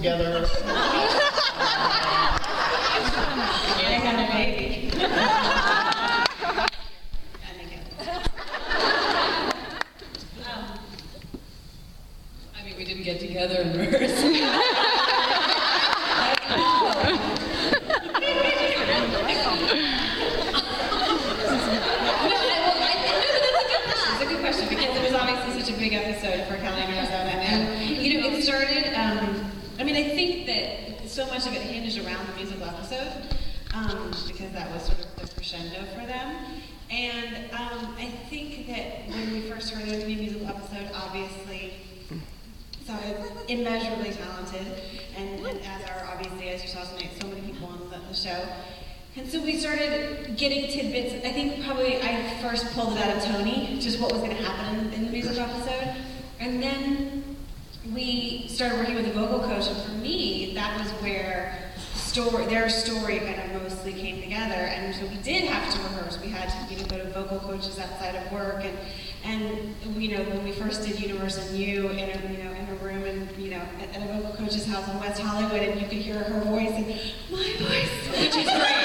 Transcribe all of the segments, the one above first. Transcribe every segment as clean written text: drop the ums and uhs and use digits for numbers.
together. I got a baby. I mean, we didn't get together in rehearsal. Because it was obviously such a big episode for Kelly and Arizona, and it started. I think that so much of it hinged around the musical episode, because that was sort of the crescendo for them. And I think that when we first heard it was a musical episode, obviously, so immeasurably talented, and as are obviously, as you saw tonight, so many people on the show. And so we started getting tidbits. I think probably I first pulled it out of Tony, just what was going to happen in the musical episode. And then we started working with a vocal coach, and for me, that was where their story kind of mostly came together. And so we did have to rehearse. We had to go to vocal coaches outside of work, and when we first did Universe and You in a room and at a vocal coach's house in West Hollywood, and you could hear her voice and my voice, which is great.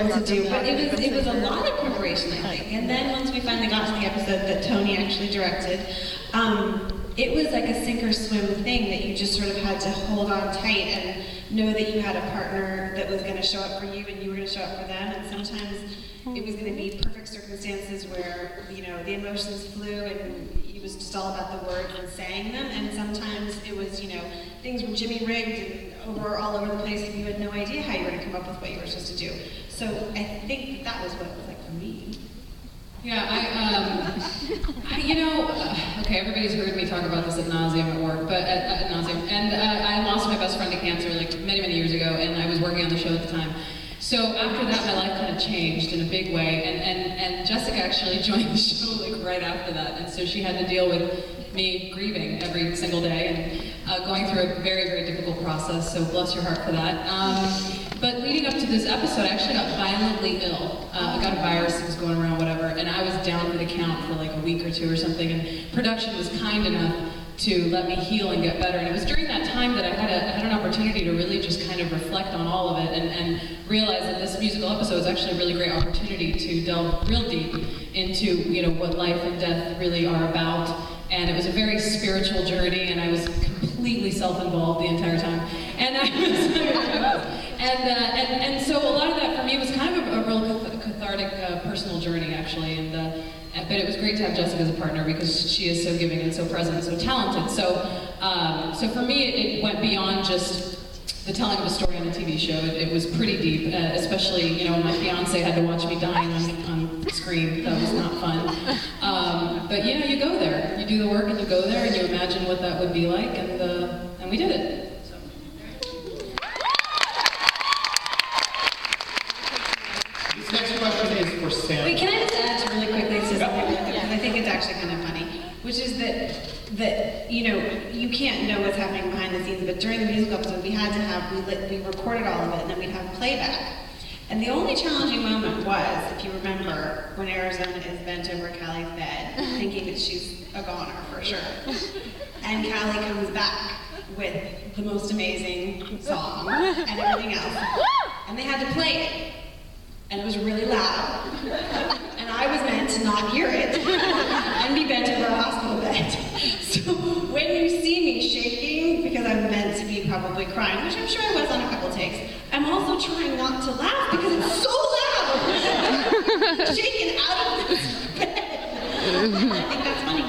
To do, but it was a lot of preparation, I think. And then once we finally got to the episode that Tony actually directed, it was like a sink or swim thing that you just sort of had to hold on tight and know that you had a partner that was going to show up for you and you were going to show up for them. And sometimes it was going to be perfect circumstances where the emotions flew and it was just all about the words and saying them. And sometimes it was things were Jimmy rigged and all over the place, and you had no idea how you were going to come up with what you were supposed to do. So I think that was what it was like for me. Yeah, okay, everybody's heard me talk about this ad nauseum at work, but ad nauseum. And I lost my best friend to cancer many, many years ago, and I was working on the show at the time. So after that, my life kind of changed in a big way, and Jessica actually joined the show right after that, and so she had to deal with me grieving every single day and going through a very, very difficult process, so bless your heart for that. But leading up to this episode, I actually got violently ill. I got a virus that was going around, whatever, and I was down for the count for like a week or two or something, and production was kind enough to let me heal and get better. And it was during that time that I had an opportunity to really just kind of reflect on all of it and realize that this musical episode is actually a really great opportunity to delve real deep into what life and death really are about. And it was a very spiritual journey, and I was completely self-involved the entire time. And and so a lot of that for me was kind of a real cathartic personal journey, actually. But it was great to have Jessica as a partner because she is so giving and so present and so talented. So for me, it went beyond just the telling of a story on a TV show. It was pretty deep, especially when my fiance had to watch me dying on screen. That was not fun. But you go there, you do the work, and you go there, and you imagine what that would be like, and we did it. This next question is for Sam. Wait, can I just add really quickly to something? Because I think it's actually kind of funny, which is that you can't know what's happening behind the scenes, but during the musical episode we recorded all of it, and then we'd have playback. And the only challenging moment was, if you remember, when Arizona is bent over Callie's bed, thinking that she's a goner for sure. And Callie comes back with the most amazing song and everything else. And they had to play it. And it was really loud. And I was meant to not hear it and be bent over a hospital bed. So when you see me shaking, because I'm meant to be probably crying, which I'm sure I was on a couple takes, I'm also trying not to laugh because it's so loud. Shaking out of this bed. I think that's funny.